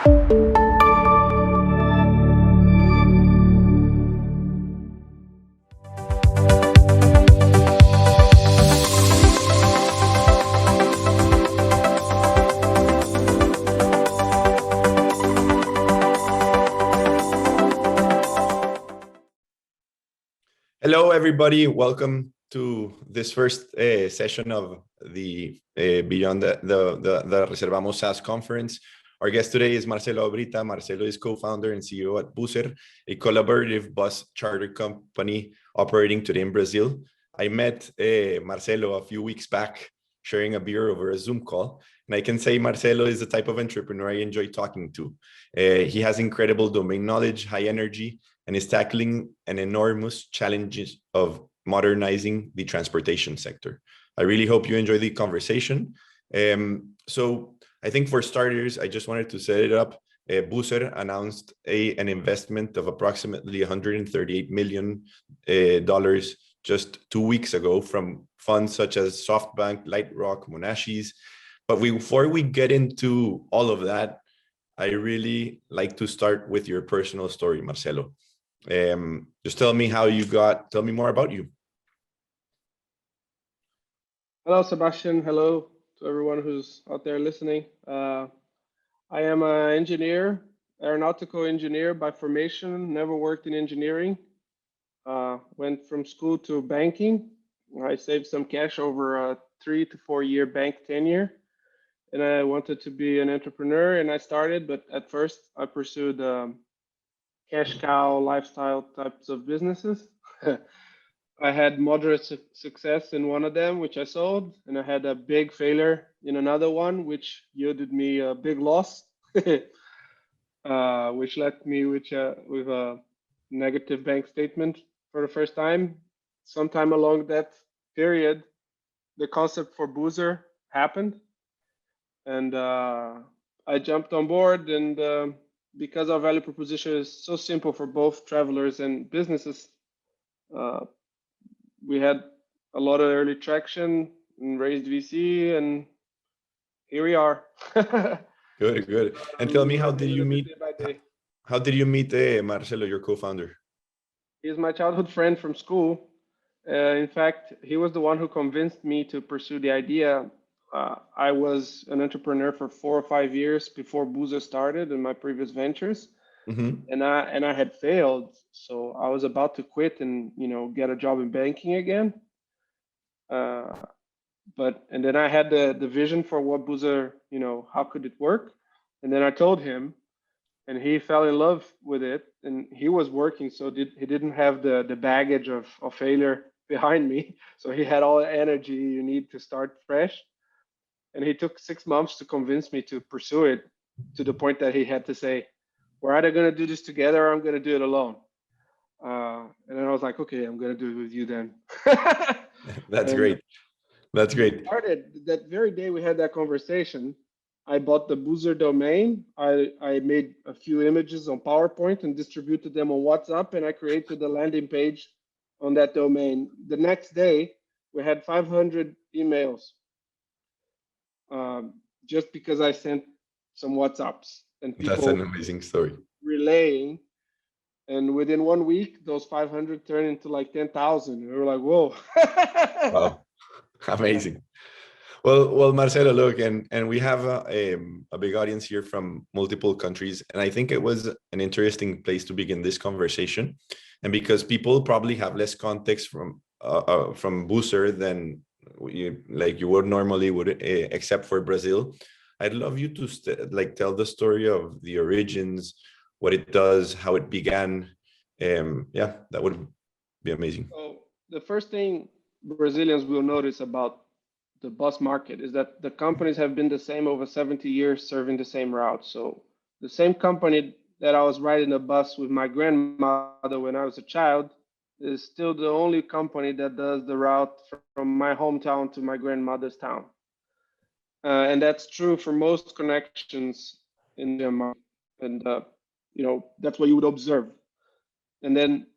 Hello, everybody. Welcome to this first session of the Beyond the Reservamos SaaS conference. Our guest today is Marcelo Abritta. Marcelo is co-founder and CEO at Buser, a collaborative bus charter company operating today in Brazil. I met Marcelo a few weeks back sharing a beer over a Zoom call. And I can say Marcelo is the type of entrepreneur I enjoy talking to. He has incredible domain knowledge, high energy, and is tackling an enormous challenges of modernizing the transportation sector. I really hope you enjoy the conversation. So I think for starters, I just wanted to set it up. Buser announced an investment of approximately $138 million just 2 weeks ago from funds such as SoftBank, Lightrock, Monashis. But before we get into all of that, I really like to start with your personal story, Marcelo. Just tell me tell me more about you. Hello, Sebastian. Hello to everyone who's out there listening. I am an engineer, aeronautical engineer by formation, never worked in engineering. Went from school to banking. I saved some cash over a 3 to 4 year bank tenure. And I wanted to be an entrepreneur and I started, but at first I pursued cash cow lifestyle types of businesses. I had moderate success in one of them, which I sold, and I had a big failure in another one, which yielded me a big loss, which left me with a negative bank statement for the first time. Sometime along that period, the concept for Buser happened, and I jumped on board, and because our value proposition is so simple for both travelers and businesses, we had a lot of early traction and raised VC, and here we are. Good. And tell me, how did you meet Marcelo, your co-founder? He's my childhood friend from school. In fact, he was the one who convinced me to pursue the idea. I was an entrepreneur for 4 or 5 years before Buser started in my previous ventures, and I had failed. So I was about to quit and get a job in banking again. And then I had the vision for what Buser, how could it work? And then I told him, and he fell in love with it. And he was working, so he didn't have the baggage of failure behind me. So he had all the energy you need to start fresh. And he took 6 months to convince me to pursue it, to the point that he had to say, we're either going to do this together or I'm going to do it alone. And then I was like, okay, I'm going to do it with you then. That's great. That's great. Started that very day we had that conversation. I bought the Buser domain. I made a few images on PowerPoint and distributed them on WhatsApp, and I created the landing page on that domain. The next day, we had 500 emails. Just because I sent some WhatsApps and people. That's an amazing story. Relaying, and within 1 week, those 500 turned into like 10,000. We were like, whoa! Wow, amazing. Well, Marcelo, look, and we have a big audience here from multiple countries, and I think it was an interesting place to begin this conversation, and because people probably have less context from Buser than you would normally except for Brazil. I'd love you to tell the story of the origins, what it does, how it began. Yeah, that would be amazing. So the first thing Brazilians will notice about the bus market is that the companies have been the same over 70 years, serving the same route. So the same company that I was riding a bus with my grandmother when I was a child is still the only company that does the route from my hometown to my grandmother's town. And that's true for most connections in Denmark. And, that's what you would observe. And then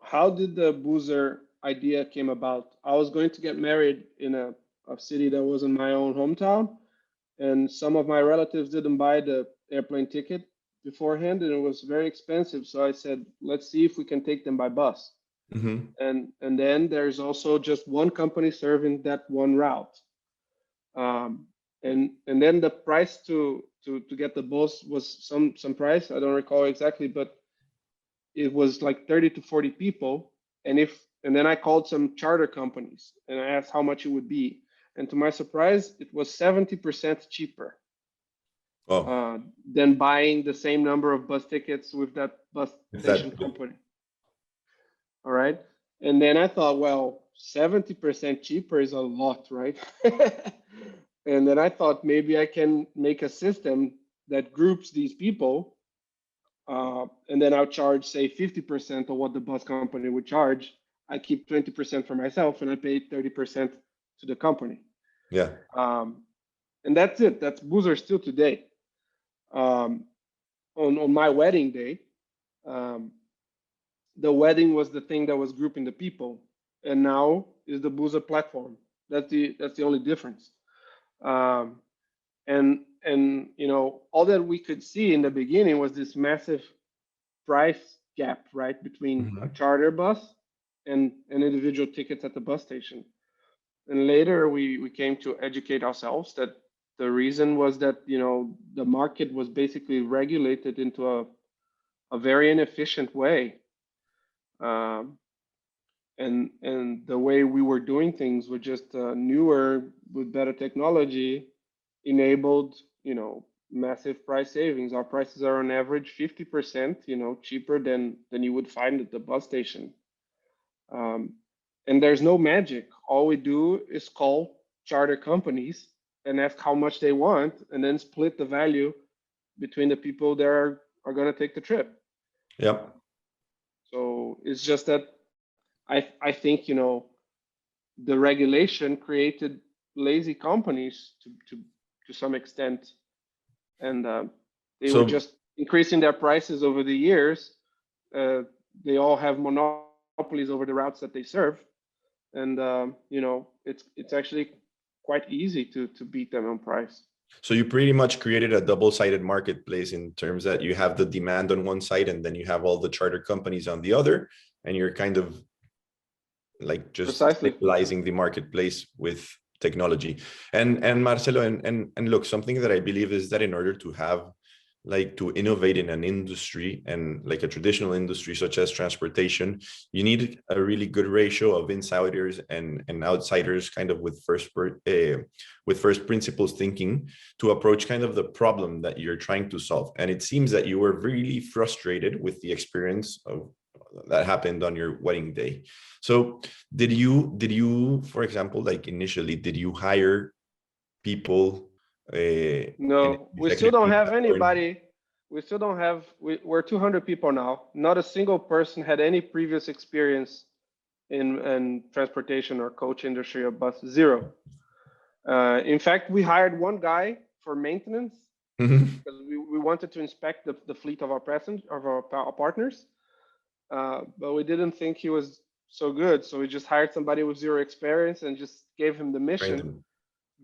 how did the Buser idea came about? I was going to get married in a city that was in my own hometown. And some of my relatives didn't buy the airplane ticket beforehand, and it was very expensive. So I said, let's see if we can take them by bus. Mm-hmm. And then there's also just one company serving that one route. And then the price to get the bus was some price. I don't recall exactly, but it was like 30 to 40 people. And then I called some charter companies and I asked how much it would be. And to my surprise, it was 70% cheaper Oh, than buying the same number of bus tickets with that bus is station that company. All right. And then I thought, well, 70% cheaper is a lot, right? And then I thought maybe I can make a system that groups these people, and then I'll charge, say, 50% of what the bus company would charge. I keep 20% for myself, and I pay 30% to the company. yeah. And that's it. That's Buser still today. On my wedding day, the wedding was the thing that was grouping the people, and now is the Buser platform. That's the only difference. And you know, all that we could see in the beginning was this massive price gap, right, between a Mm-hmm. charter bus and individual tickets at the bus station. And later we came to educate ourselves that the reason was that, you know, the market was basically regulated into a very inefficient way. Um, and the way we were doing things were just newer with better technology enabled, you know, massive price savings. Our prices are on average 50%, you know, cheaper than you would find at the bus station. Um, and there's no magic. All we do is call charter companies and ask how much they want, and then split the value between the people that are going to take the trip. Yep. So it's just that I think, you know, the regulation created lazy companies to some extent, and they were So just increasing their prices over the years. They all have monopolies over the routes that they serve, and you know, it's actually quite easy to beat them on price. so you pretty much created a double-sided marketplace in terms that you have the demand on one side and then you have all the charter companies on the other, and you're kind of like just Precisely. stabilizing the marketplace with technology. And Marcelo, and look, something that I believe is that in order to have like to innovate in an industry and like a traditional industry such as transportation, you need a really good ratio of insiders and outsiders, kind of with first principles thinking to approach kind of the problem that you're trying to solve. And it seems that you were really frustrated with the experience of that happened on your wedding day. So did you, for example, like initially, did you hire people in No, we still executive don't team have that learned? anybody. We still don't have. We're 200 people now. Not a single person had any previous experience in transportation or coach industry or bus. Zero. In fact, we hired one guy for maintenance Mhm. because we wanted to inspect the fleet of our our partners, but we didn't think he was so good. So we just hired somebody with zero experience and just gave him the Trained mission: them.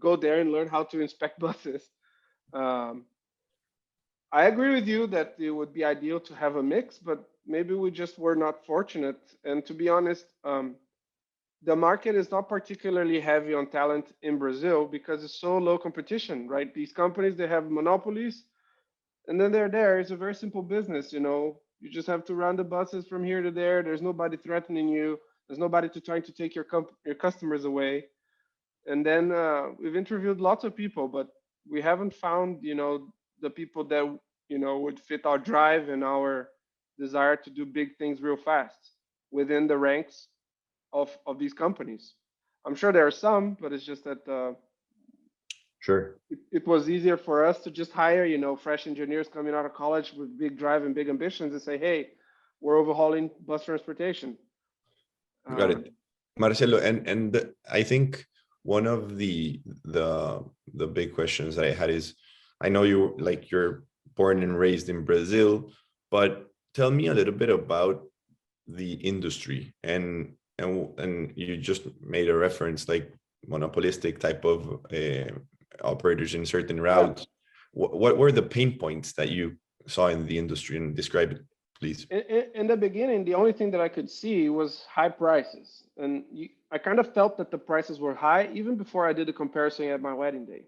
go there and learn how to inspect buses. Um, I agree with you that it would be ideal to have a mix, but maybe we just were not fortunate. And to be honest, the market is not particularly heavy on talent in Brazil because it's so low competition, right? These companies, they have monopolies, and then they're there. It's a very simple business, you know. You just have to run the buses from here to there. There's nobody threatening you. There's nobody trying to take your customers away. And then we've interviewed lots of people, but we haven't found, you know, the people that, you know, would fit our drive and our desire to do big things real fast within the ranks of these companies. I'm sure there are some, but it's just that Sure. it was easier for us to just hire, you know, fresh engineers coming out of college with big drive and big ambitions and say, hey, we're overhauling bus transportation. Got Um, it. Marcelo, and I think one of the big questions that I had is, I know you're born and raised in Brazil, but tell me a little bit about the industry, and you just made a reference like monopolistic type of operators in certain yeah. routes. what were the pain points that you saw in the industry, and describe it, please? In the beginning, the only thing that I could see was high prices. And I kind of felt that the prices were high even before I did the comparison at my wedding day.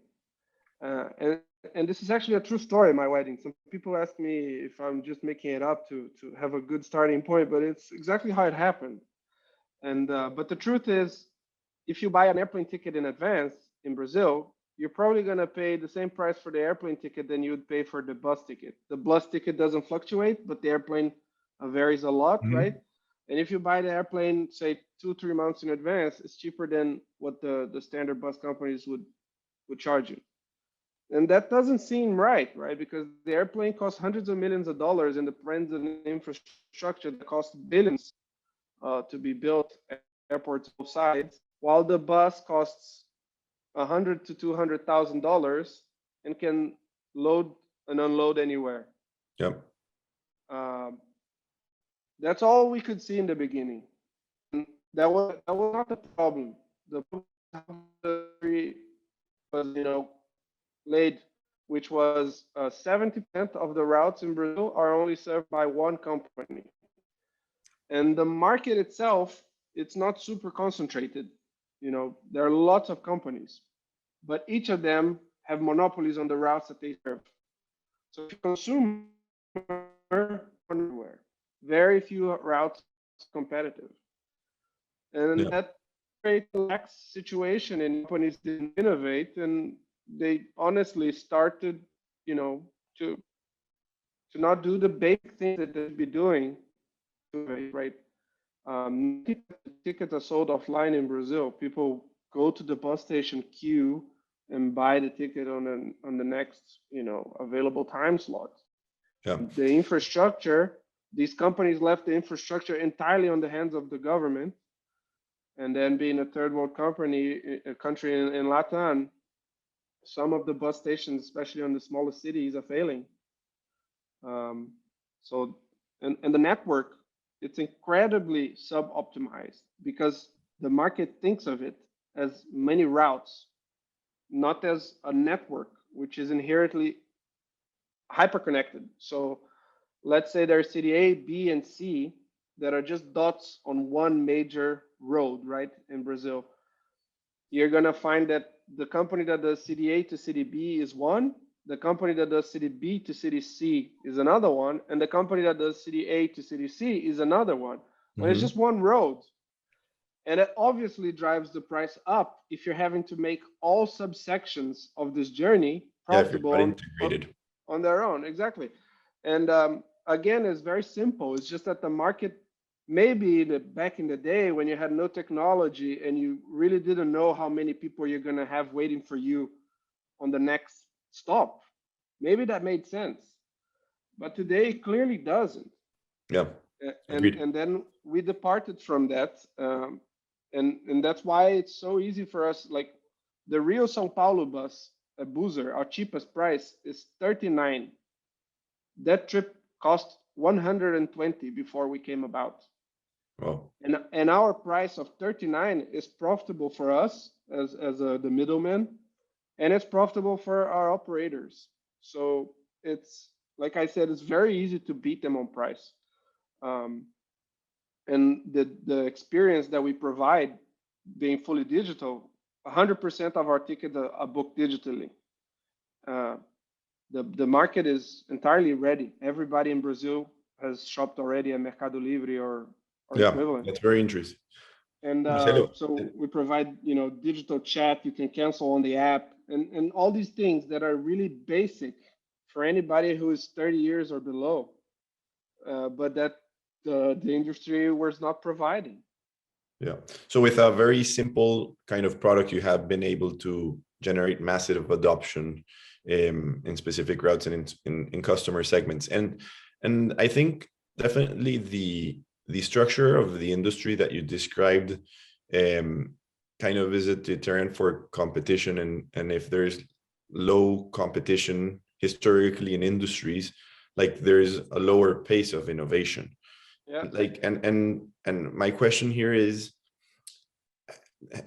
And this is actually a true story, my wedding. Some people ask me if I'm just making it up to have a good starting point, but it's exactly how it happened. And but the truth is, if you buy an airplane ticket in advance in Brazil, you're probably going to pay the same price for the airplane ticket than you would pay for the bus ticket. The bus ticket doesn't fluctuate, but the airplane varies a lot, right? And if you buy the airplane, say 2-3 months in advance, it's cheaper than what the standard bus companies would charge you. And that doesn't seem right? Because the airplane costs hundreds of millions of dollars and depends on infrastructure that costs billions to be built at airports both sides, while the bus costs $100,000 to $200,000 and can load and unload anywhere. Yep. That's all we could see in the beginning. And that was not the problem. The problem was, laid, which was 70% of the routes in Brazil are only served by one company. And the market itself, it's not super concentrated. There are lots of companies, but each of them have monopolies on the routes that they serve. So if you consume everywhere, very few routes competitive. And that creates a lax situation, and companies didn't innovate, and they honestly started, to not do the basic things that they'd be doing, right? Tickets are sold offline in Brazil. People go to the bus station queue and buy the ticket on the next, available time slot. Yeah. The infrastructure, these companies left the infrastructure entirely on the hands of the government, and then being a third world country in Latin, some of the bus stations, especially on the smaller cities, are failing. So the network, it's incredibly sub-optimized because the market thinks of it as many routes, not as a network, which is inherently hyper-connected. So let's say there's city A, B, and C that are just dots on one major road, right, in Brazil. You're going to find that the company that does city A to city B is one, the company that does city B to city C is another one, and the company that does city A to city C is another one. But it's just one road. And it obviously drives the price up if you're having to make all subsections of this journey profitable on their own. Exactly. And again, it's very simple. It's just that the market, maybe back in the day when you had no technology and you really didn't know how many people you're going to have waiting for you on the next stop, maybe that made sense. But today it clearly doesn't. Yeah. And then we departed from that. And that's why it's so easy for us. Like the Rio São Paulo bus, a Buser, our cheapest price is 39. That trip cost 120 before we came about. Wow. And our price of 39 is profitable for us as the middleman, and it's profitable for our operators. So it's, like I said, it's very easy to beat them on price. And the experience that we provide, being fully digital, 100% of our tickets are booked digitally. The market is entirely ready. Everybody in Brazil has shopped already at Mercado Livre or equivalent. That's very interesting. And so we provide, digital chat. You can cancel on the app, and all these things that are really basic for anybody who is 30 years or below, but that the industry was not providing. Yeah. So with a very simple kind of product, you have been able to generate massive adoption in specific routes and in customer segments. And I think definitely the structure of the industry that you described kind of is a deterrent for competition. And if there's low competition historically in industries, like there's a lower pace of innovation. Yeah. Like, and my question here is,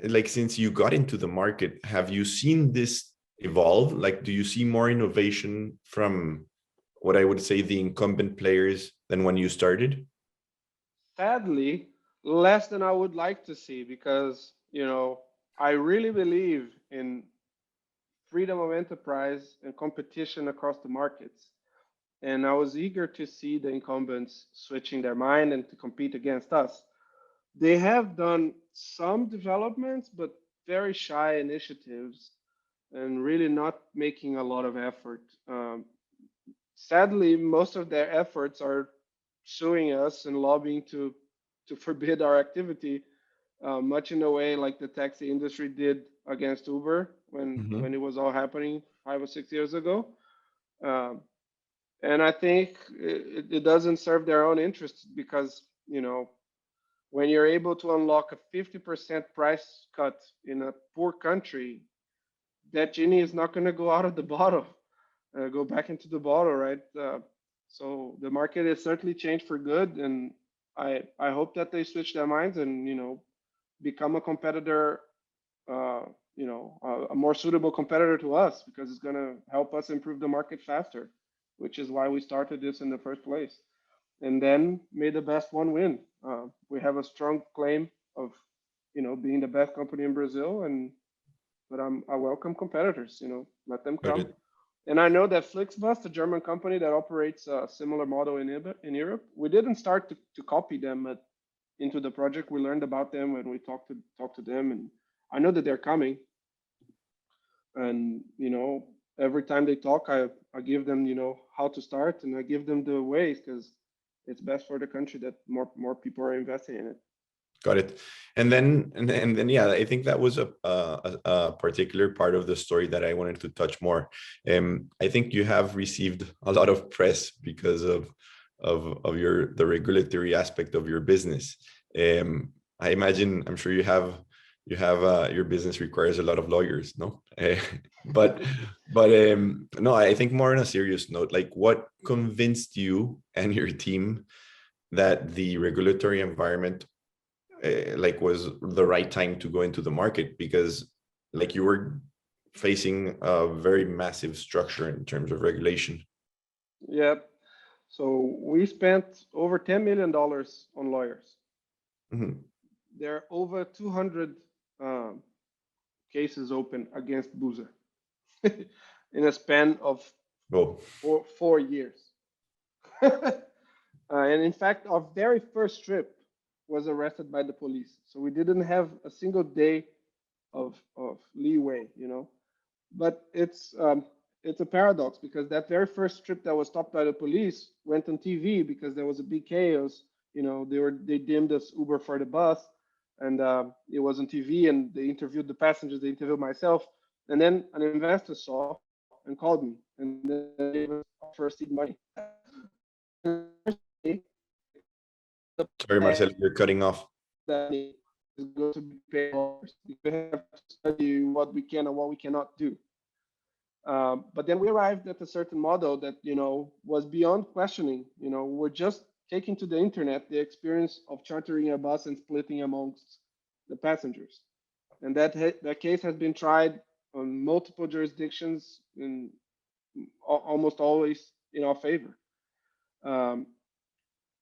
like, since you got into the market, have you seen this evolve? Like, do you see more innovation from what I would say the incumbent players than when you started? Sadly, less than I would like to see because, I really believe in freedom of enterprise and competition across the markets. And I was eager to see the incumbents switching their mind and to compete against us. They have done some developments, but very shy initiatives and really not making a lot of effort. Sadly, most of their efforts are suing us and lobbying to forbid our activity, much in the way like the taxi industry did against Uber when it was all happening 5 or 6 years ago. Um, and I think it doesn't serve their own interests because when you're able to unlock a 50% price cut in a poor country, that genie is not going to go out of the bottle, go back into the bottle, right? So the market has certainly changed for good, and I hope that they switch their minds and become a competitor, a more suitable competitor to us because it's going to help us improve the market faster, which is why we started this in the first place. And then may the best one win. We have a strong claim of, being the best company in Brazil, but I welcome competitors. Let them come. Got And I know that Flixbus, a German company that operates a similar model in Europe, we didn't start to copy them into the project. We learned about them when we talked to them, and I know that they're coming. And every time they talk, I give them how to start, and I give them the ways because it's best for the country that more people are investing in it. Got it. And then, yeah, I think that was a particular part of the story that I wanted to touch more. I think you have received a lot of press because of the regulatory aspect of your business. I imagine, I'm sure you have your business requires a lot of lawyers, no? But no, I think more on a serious note, like what convinced you and your team that the regulatory environment like was the right time to go into the market, because like you were facing a very massive structure in terms of regulation. Yeah. So we spent over $10 million on lawyers. There are over 200 cases open against Buser in a span of Oh, 4 years. And in fact, our very first trip was arrested by the police. So we didn't have a single day of leeway, But it's a paradox because that very first trip that was stopped by the police went on TV because there was a big chaos. They deemed us Uber for the bus, and it was on TV, and they interviewed the passengers, they interviewed myself, and then an investor saw and called me, and then they gave us our first seed money. sorry, Marcelo, you're cutting off. That is going to be paid. We have to study what we can and what we cannot do. But then we arrived at a certain model that was beyond questioning. We're just taking to the internet the experience of chartering a bus and splitting amongst the passengers, and that case has been tried on multiple jurisdictions and almost always in our favor.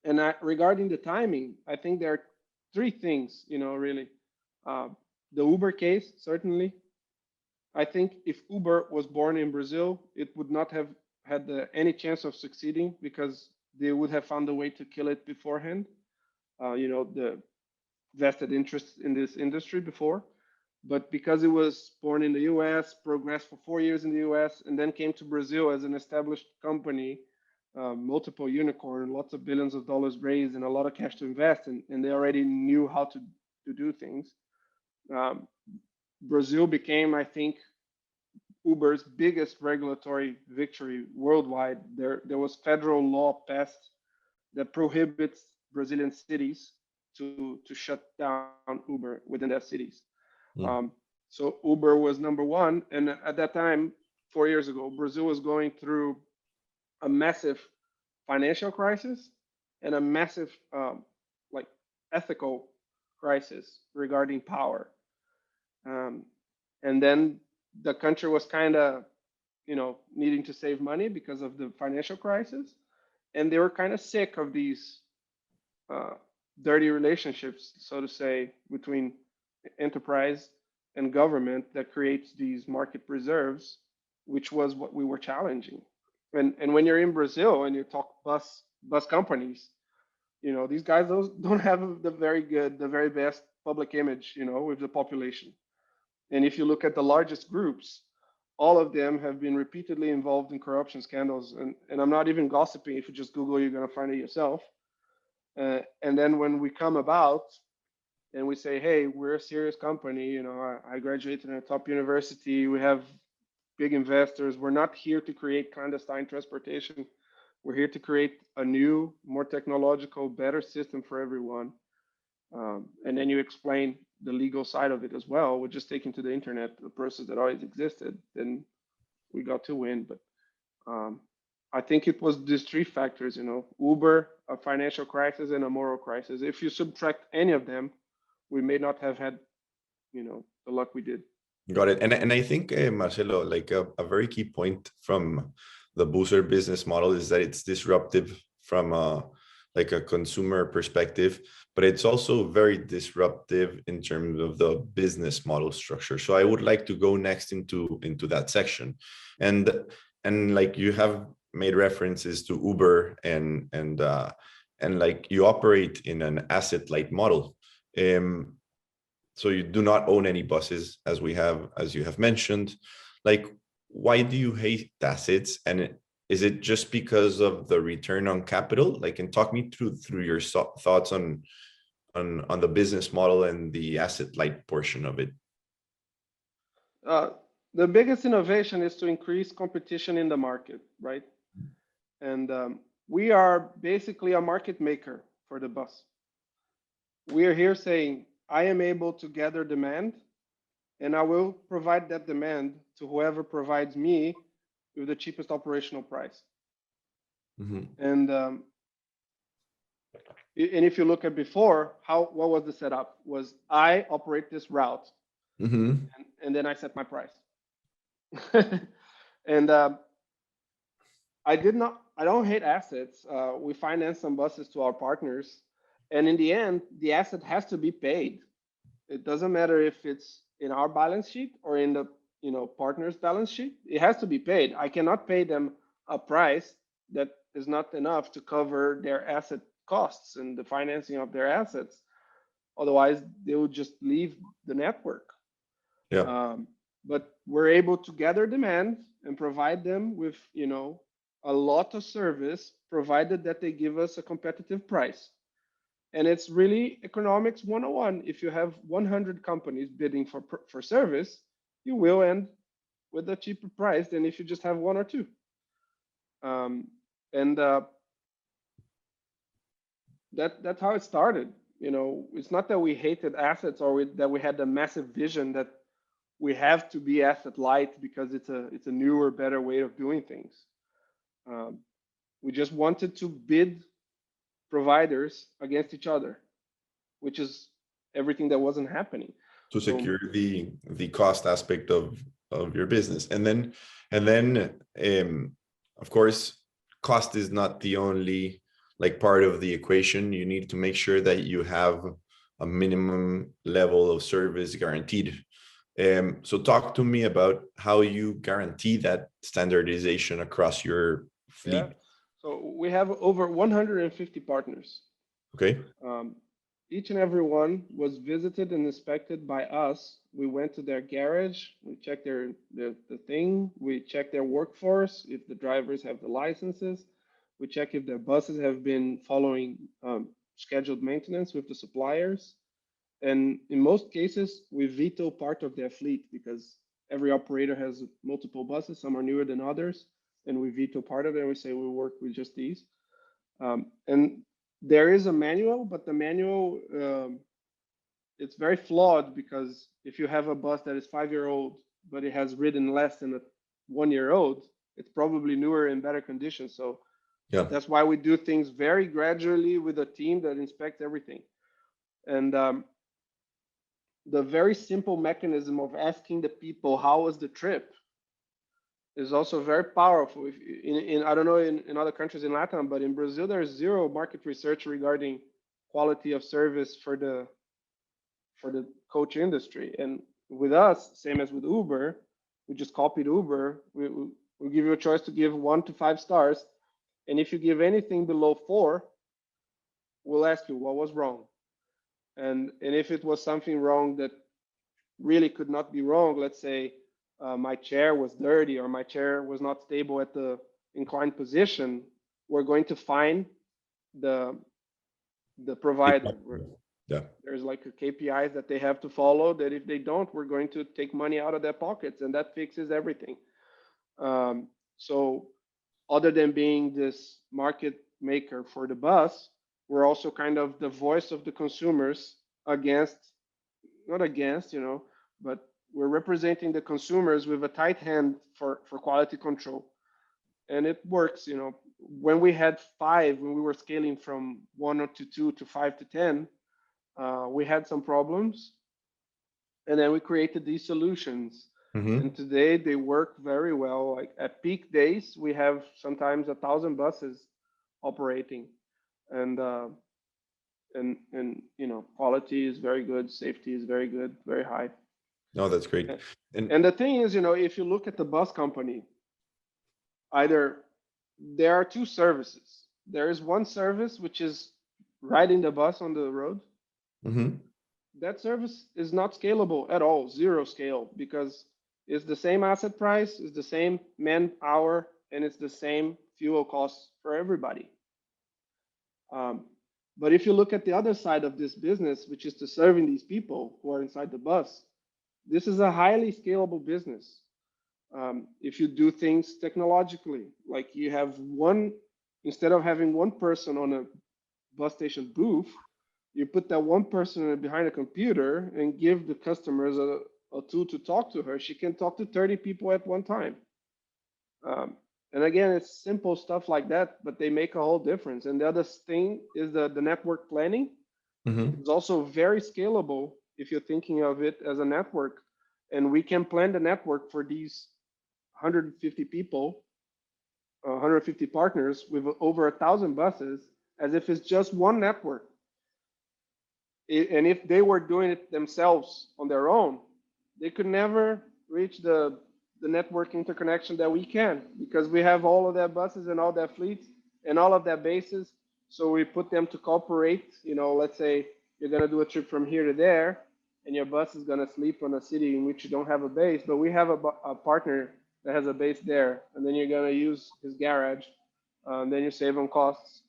And regarding the timing, I think there are three things, really. The Uber case, certainly. I think if Uber was born in Brazil, it would not have had any chance of succeeding because they would have found a way to kill it beforehand. The vested interest in this industry before. But because it was born in the US, progressed for 4 years in the US, and then came to Brazil as an established company, multiple unicorn, lots of billions of dollars raised, and a lot of cash to invest, and they already knew how to do things. Brazil became, I think, Uber's biggest regulatory victory worldwide. There was federal law passed that prohibits Brazilian cities to shut down Uber within their cities. So Uber was number one, and at that time, 4 years ago, Brazil was going through a massive financial crisis and a massive ethical crisis regarding power. And then the country was kind of, needing to save money because of the financial crisis, and they were kind of sick of these uh, dirty relationships, so to say, between enterprise and government that creates these market reserves, which was what we were challenging. And when you're in Brazil and you talk bus companies, these guys those don't have the very best public image, with the population. And if you look at the largest groups, all of them have been repeatedly involved in corruption scandals. And I'm not even gossiping. If you just Google, you're going to find it yourself. And then when we come about and we say, hey, we're a serious company, I graduated in a top university, we have big investors, we're not here to create clandestine transportation. We're here to create a new, more technological, better system for everyone. And then you explain the legal side of it as well. We're just taking to the internet a process that always existed, then we got to win. But I think it was these three factors, Uber, a financial crisis, and a moral crisis. If you subtract any of them, we may not have had, the luck we did. Got it. And I think, Marcelo, like a very key point from the Buser business model is that it's disruptive from like a consumer perspective, but it's also very disruptive in terms of the business model structure. So I would like to go next into that section. And like you have made references to Uber and like you operate in an asset light model. So you do not own any buses, as you have mentioned. Like, why do you hate assets? And is it just because of the return on capital? Like, and talk me through your thoughts on the business model and the asset light portion of it. The biggest innovation is to increase competition in the market, right? And we are basically a market maker for the bus. We are here saying, I am able to gather demand, and I will provide that demand to whoever provides me with the cheapest operational price. Mm-hmm. And if you look at before, what was the setup? Was I operate this route, mm-hmm. and then I set my price. And I don't hate assets. We finance some buses to our partners. And in the end, the asset has to be paid. It doesn't matter if it's in our balance sheet or in the partner's balance sheet. It has to be paid. I cannot pay them a price that is not enough to cover their asset costs and the financing of their assets. Otherwise, they would just leave the network. Yeah. But we're able to gather demand and provide them with a lot of service, provided that they give us a competitive price. And it's really economics 101. If you have 100 companies bidding for service, you will end with a cheaper price than if you just have one or two. That's how it started. It's not that we hated assets or that we had a massive vision that we have to be asset light because it's a newer, better way of doing things. We just wanted to bid providers against each other, which is everything that wasn't happening. To secure the cost aspect of your business. And then of course, cost is not the only part of the equation. You need to make sure that you have a minimum level of service guaranteed. So talk to me about how you guarantee that standardization across your fleet. Yeah. So we have over 150 partners. Okay. Each and every one was visited and inspected by us. We went to their garage, we checked the thing, we checked their workforce, if the drivers have the licenses, we check if their buses have been following scheduled maintenance with the suppliers. And in most cases, we veto part of their fleet because every operator has multiple buses, some are newer than others, and we veto part of it and we say we'll work with just these. And there is a manual, but the manual, it's very flawed because if you have a bus that is 5-year-old, but it has ridden less than a 1-year-old, it's probably newer in better condition. So yeah, that's why we do things very gradually with a team that inspects everything. And the very simple mechanism of asking the people how was the trip is also very powerful. If in I don't know in other countries in Latin, but in Brazil there's zero market research regarding quality of service for the coach industry. And with us, same as with Uber, we just copied Uber. We give you a choice to give 1 to 5 stars, and if you give anything below 4, we'll ask you what was wrong. And if it was something wrong that really could not be wrong, let's say my chair was dirty or my chair was not stable at the inclined position, we're going to fine the provider. Yeah. There's like a KPIs that they have to follow, that if they don't, we're going to take money out of their pockets, and that fixes everything. So other than being this market maker for the bus, we're also kind of the voice of the consumers not against, but we're representing the consumers with a tight hand for quality control. And it works, when we had 5, when we were scaling from 1 to 2 to 5 to 10, we had some problems, and then we created these solutions. And today they work very well. Like at peak days, we have sometimes 1,000 buses operating, and quality is very good, safety is very good, very high. No, that's great. And the thing is, if you look at the bus company, either there are 2 services. There is one service which is riding the bus on the road. That service is not scalable at all, 0 scale, because it's the same asset price, it's the same man hour, and it's the same fuel costs for everybody. But if you look at the other side of this business, which is to serving these people who are inside the bus, this is a highly scalable business. If you do things technologically, like you have instead of having one person on a bus station booth, you put that one person behind a computer and give the customers a tool to talk to her. She can talk to 30 people at one time. And again, it's simple stuff like that, but they make a whole difference. And the other thing is the network planning. It's also very scalable if you're thinking of it as a network. And we can plan the network for these 150 people, 150 partners with over 1,000 buses, as if it's just one network. And if they were doing it themselves on their own, they could never reach the network interconnection that we can, because we have all of their buses and all their fleets and all of their bases. So we put them to cooperate. Let's say you're going to do a trip from here to there, and your bus is going to sleep on a city in which you don't have a base, but we have a partner that has a base there, and then you're going to use his garage, and then you save on costs.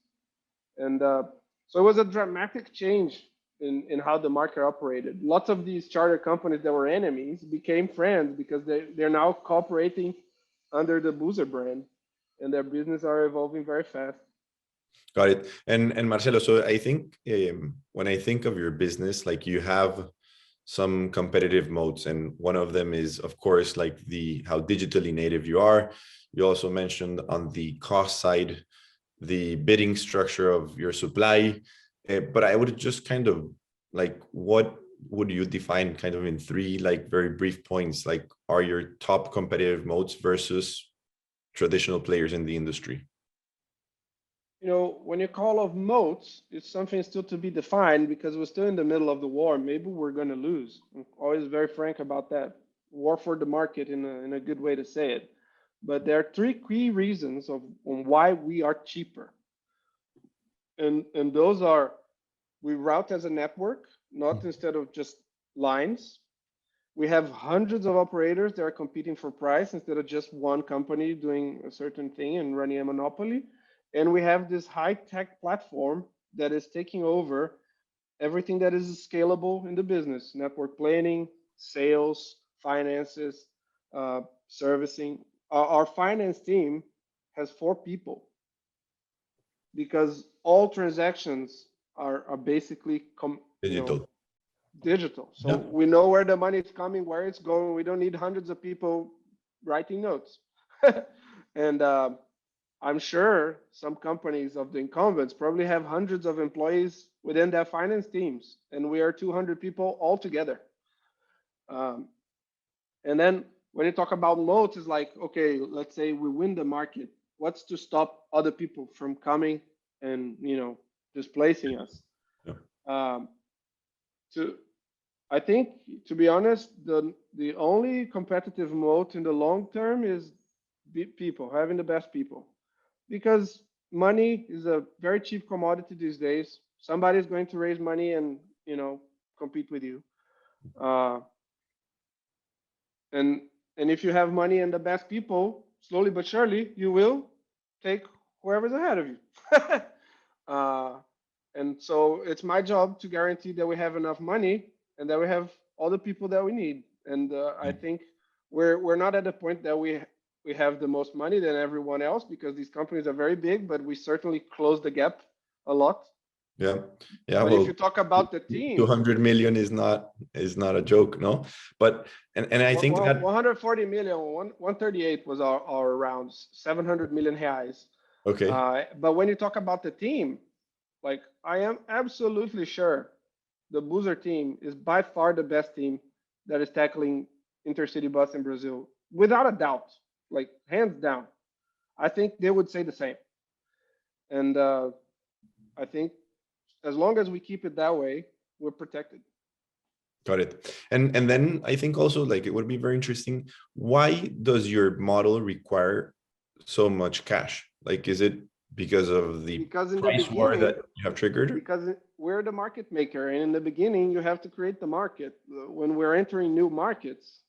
And so it was a dramatic change in how the market operated. Lots of these charter companies that were enemies became friends because they're now cooperating under the Buser brand, and their business are evolving very fast. Got it. And Marcelo, so I think when I think of your business, like you have some competitive moats, and one of them is, of course, like how digitally native you are. You also mentioned on the cost side, the bidding structure of your supply. But I would just kind of like, what would you define kind of in 3 like very brief points, like are your top competitive moats versus traditional players in the industry? When you call of moats, it's something still to be defined, because we're still in the middle of the war. Maybe we're going to lose. I'm always very frank about that. War for the market in a good way to say it. But there are 3 key reasons on why we are cheaper. And those are, we route as a network, not instead of just lines. We have hundreds of operators that are competing for price instead of just one company doing a certain thing and running a monopoly. And we have this high-tech platform that is taking over everything that is scalable in the business: network planning, sales, finances, servicing. Our finance team has 4 people, because all transactions are basically digital. So we know where the money is coming, where it's going. We don't need hundreds of people writing notes. And I'm sure some companies of the incumbents probably have hundreds of employees within their finance teams, and we are 200 people all together. Um, and then when you talk about moats, it's like, okay, let's say we win the market. What's to stop other people from coming and displacing us? Yeah. Um, to I think, to be honest, the only competitive moat in the long term is people, having the best people, because money is a very cheap commodity these days. Somebody is going to raise money and compete with you, uh, and and if you have money and the best people, slowly but surely you will take whoever's ahead of you. uh, and so it's my job to guarantee that we have enough money and that we have all the people that we need. And I think we're not at the point that we have the most money than everyone else, because these companies are very big, but we certainly close the gap a lot. Yeah. Yeah. But if Well, you talk about the team, 200 million is not a joke, no? But and I think that 140 million, 138 was our round, 700 million reais. okay. But when you talk about the team, like, I am absolutely sure the Buser team is by far the best team that is tackling intercity bus in Brazil, without a doubt, like hands down. I think they would say the same. And I think as long as we keep it that way, we're protected. Got it. And then I think also, like, it would be very interesting. Why does your model require so much cash? Like, is it because of the Because in the price war beginning, that you have triggered? because we're the market maker, and in the beginning, you have to create the market. When we're entering new markets,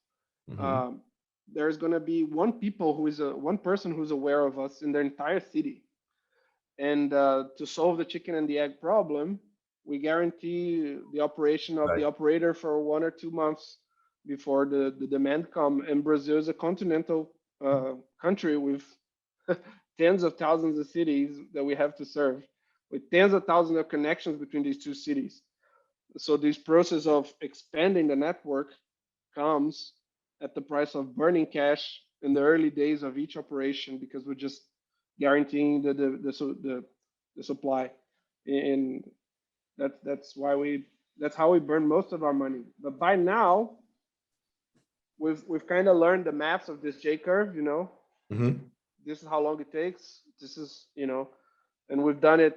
um, there's going to be one person who's aware of us in the entire city. And to solve the chicken and the egg problem, we guarantee the operation of Right. the operator for 1 or 2 months before the demand come. And Brazil is a continental country with tens of thousands of cities that we have to serve, with tens of thousands of connections between these two cities. So this process of expanding the network comes at the price of burning cash in the early days of each operation, because we're just guaranteeing the supply. And that's how we burn most of our money. But by now, we've kind of learned the maths of this J curve. This is how long it takes. This is, and we've done it,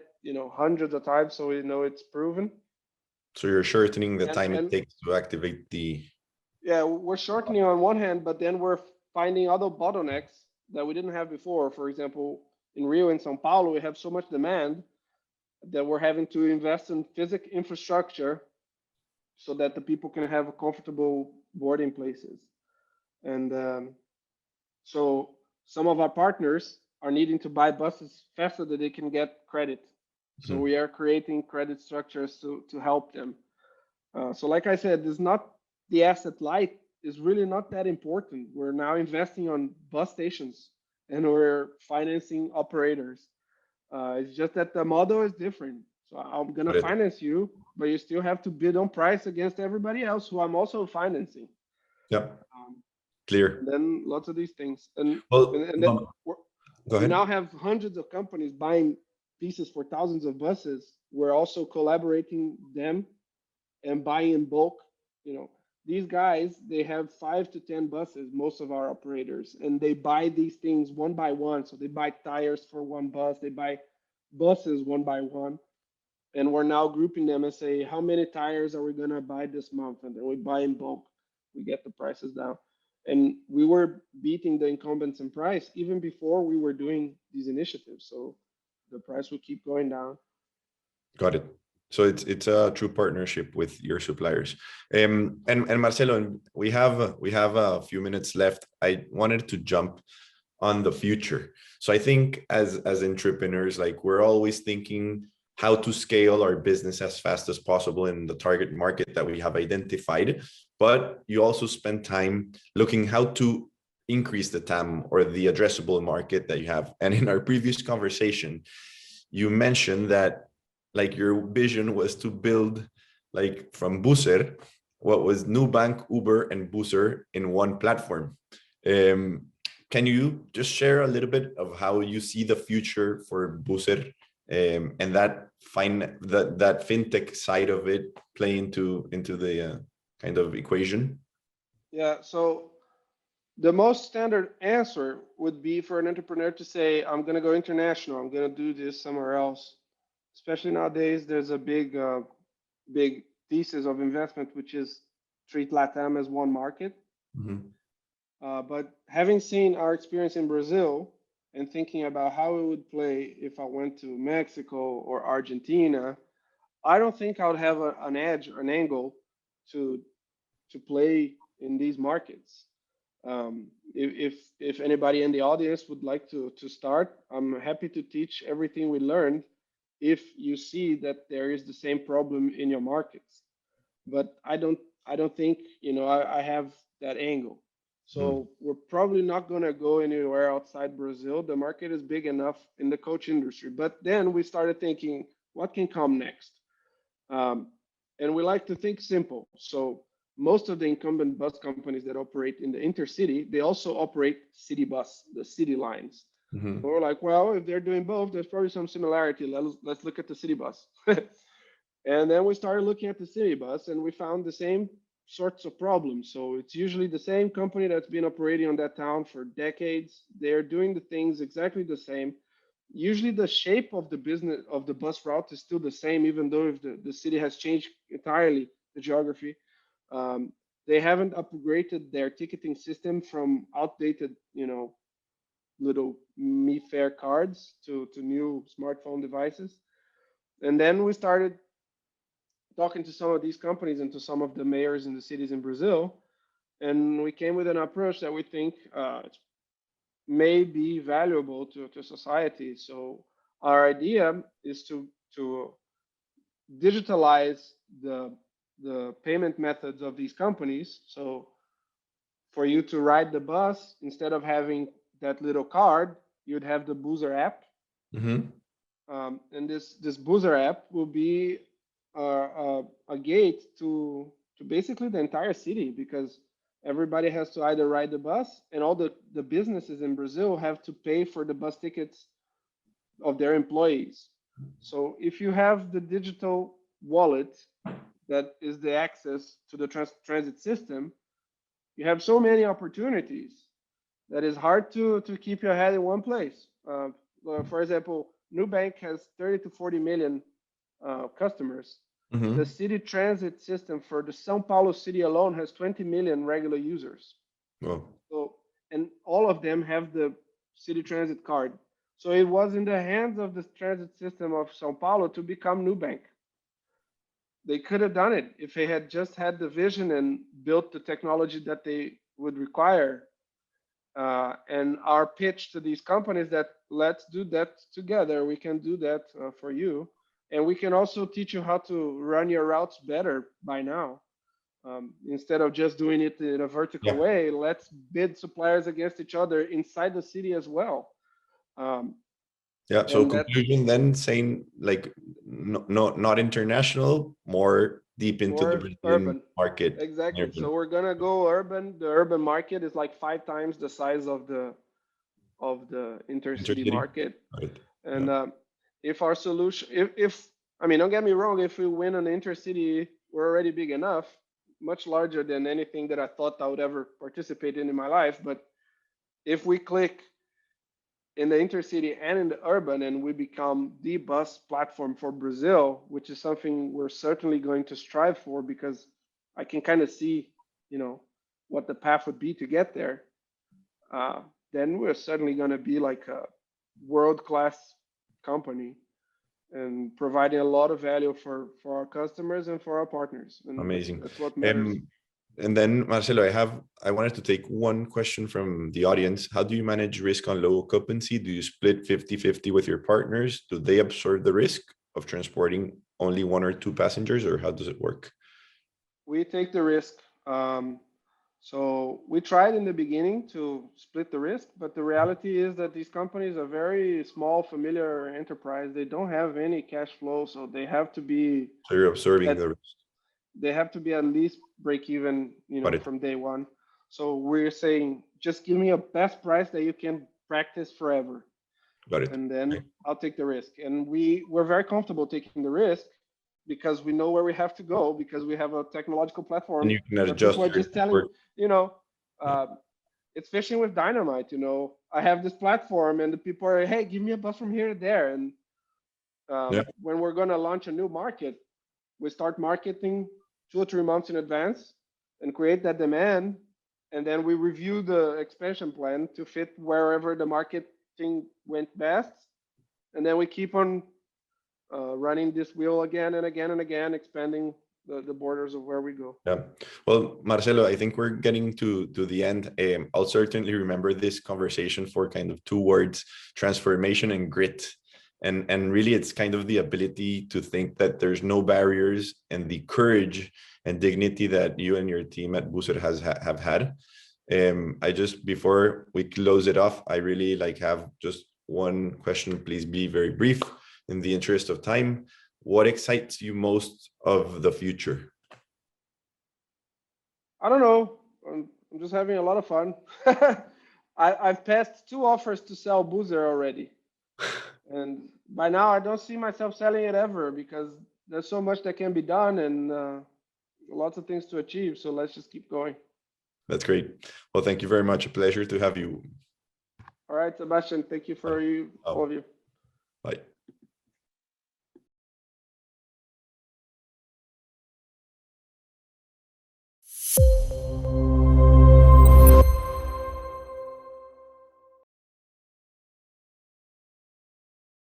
hundreds of times, so we know it's proven. So you're shortening the time it And takes to activate the. yeah, we're shortening on one hand, but then we're finding other bottlenecks that we didn't have before. For example, in Rio and Sao Paulo, we have so much demand that we're having to invest in physical infrastructure so that the people can have comfortable boarding places. And so some of our partners are needing to buy buses faster than they can get credit. So we are creating credit structures to help them. So like I said, it's not the asset light is really not that important. We're now investing on bus stations and we're financing operators. It's just that the model is different. So I'm gonna finance you, but you still have to bid on price against everybody else who I'm also financing. Yep. Clear. And then lots of these things, and Well, and then go ahead. we now have hundreds of companies buying pieces for thousands of buses. We're also collaborating them and buying in bulk. These guys, they have 5 to 10 buses, most of our operators, and they buy these things one by one. So they buy tires for one bus, they buy buses one by one, and we're now grouping them and say, how many tires are we gonna buy this month? And then we buy in bulk, we get the prices down. And we were beating the incumbents in price even before we were doing these initiatives. So the price will keep going down. Got it. So it's a true partnership with your suppliers. And Marcelo, we have a few minutes left. I wanted to jump on the future. So I think as entrepreneurs, like, we're always thinking how to scale our business as fast as possible in the target market that we have identified. But you also spend time looking how to increase the TAM, or the addressable market that you have. And in our previous conversation, you mentioned that, like, your vision was to build, like, from Buser, what was Nubank, Uber, and Buser in one platform. Can you just share a little bit of how you see the future for Buser, and that fintech side of it play into the kind of equation? Yeah, so the most standard answer would be for an entrepreneur to say, I'm going to go international. I'm going to do this somewhere else. Especially nowadays, there's a big thesis of investment, which is treat LATAM as one market. Mhm. But having seen our experience in Brazil and thinking about how it would play if I went to Mexico or Argentina, I don't think I would have an edge or an angle to play in these markets. If anybody in the audience would like to start, I'm happy to teach everything we learned if you see that there is the same problem in your markets. But I don't think I have that angle. Mhm. So we're probably not going to go anywhere outside Brazil. The market is big enough in the coach industry. But then we started thinking, what can come next? Um, and we like to think simple. So most of the incumbent bus companies that operate in the intercity, they also operate city bus, the city lines. So Mhm. we're like, well, if they're doing both, there's probably some similarity. Let's look at the city bus. And then we started looking at the city bus and we found the same sorts of problems. So it's usually the same company that's been operating on that town for decades. They're doing the things exactly the same. Usually the shape of the business of the bus route is still the same, even though if the city has changed entirely the geography. Um, they haven't upgraded their ticketing system from outdated, little Me Fair cards to new smartphone devices. And then we started talking to some of these companies and to some of the mayors in the cities in Brazil, and we came with an approach that we think may be valuable to society. So our idea is to digitalize the payment methods of these companies. So for you to ride the bus, instead of having that little card, you'd have the Buser app, Mhm. and this Buser app will be a gate to basically the entire city because everybody has to either ride the bus and all the businesses in Brazil have to pay for the bus tickets of their employees. So if you have the digital wallet that is the access to the transit system, you have so many opportunities that is hard to keep your head in one place. For example, Nubank has 30 to 40 million customers. The Mhm. city transit system for the São Paulo city alone has 20 million regular users. Well, So, and all of them have the city transit card. So it was in the hands of the transit system of São Paulo to become Nubank. They could have done it if they had just had the vision and built the technology that they would require. And our pitch to these companies that let's do that together. We can do that for you, and we can also teach you how to run your routes better by now. Instead of just doing it in a vertical yeah. way, let's bid suppliers against each other inside the city as well. Um, Yeah. So and that conclusion then saying like not international, more deep into the more Brazilian urban. market. Exactly. Urban. So we're gonna go urban. The urban market is like 5 times the size of the intercity Intercity. market. Right. And Yeah. if our solution, if I mean, don't get me wrong, if we win an intercity, we're already big enough, much larger than anything that I thought I would ever participate in my life. But if we click in the intercity and in the urban, and we become the bus platform for Brazil, which is something we're certainly going to strive for, because I can kind of see, you know, what the path would be to get there. Uh, then we're certainly going to be like a world-class company and providing a lot of value for our customers and for our partners, and Amazing. that's what matters. And then Marcelo, I wanted to take one question from the audience. How do you manage risk on low occupancy? Do you split 50-50 with your partners? Do they absorb the risk of transporting only one or two passengers, or how does it work? We take the risk. So we tried in the beginning to split the risk, but the reality is that these companies are very small, familiar enterprise. They don't have any cash flow, so they have to be So you're absorbing at the risk. at least break even, Got it. from day one. So we're saying just give me a best price that you can practice forever, Got it. and then Okay. I'll take the risk. And we're very comfortable taking the risk because we know where we have to go, because we have a technological platform. And you can where adjust people are your just telling, network. you know, it's fishing with dynamite. You know, I have this platform, and the people are, hey, give me a bus from here to there. And when we're going to launch a new market, we start marketing 2 or 3 months in advance and create that demand. And then we review the expansion plan to fit wherever the marketing went best. And then we keep on running this wheel again and again and again, expanding the borders of where we go. Yeah. Well, Marcelo, I think we're getting to the end. I'll certainly remember this conversation for kind of 2 words: transformation and grit. And really, it's kind of the ability to think that there's no barriers, and the courage and dignity that you and your team at Buser have had. I just, before we close it off, I really have just one question. Please be very brief in the interest of time. What excites you most of the future? I don't know. I'm just having a lot of fun. I've passed 2 offers to sell Buser already. And by now, I don't see myself selling it ever, because there's so much that can be done and lots of things to achieve. So let's just keep going. That's great. Well, thank you very much. A pleasure to have you. All right, Sebastian. Thank you for all of you. Bye.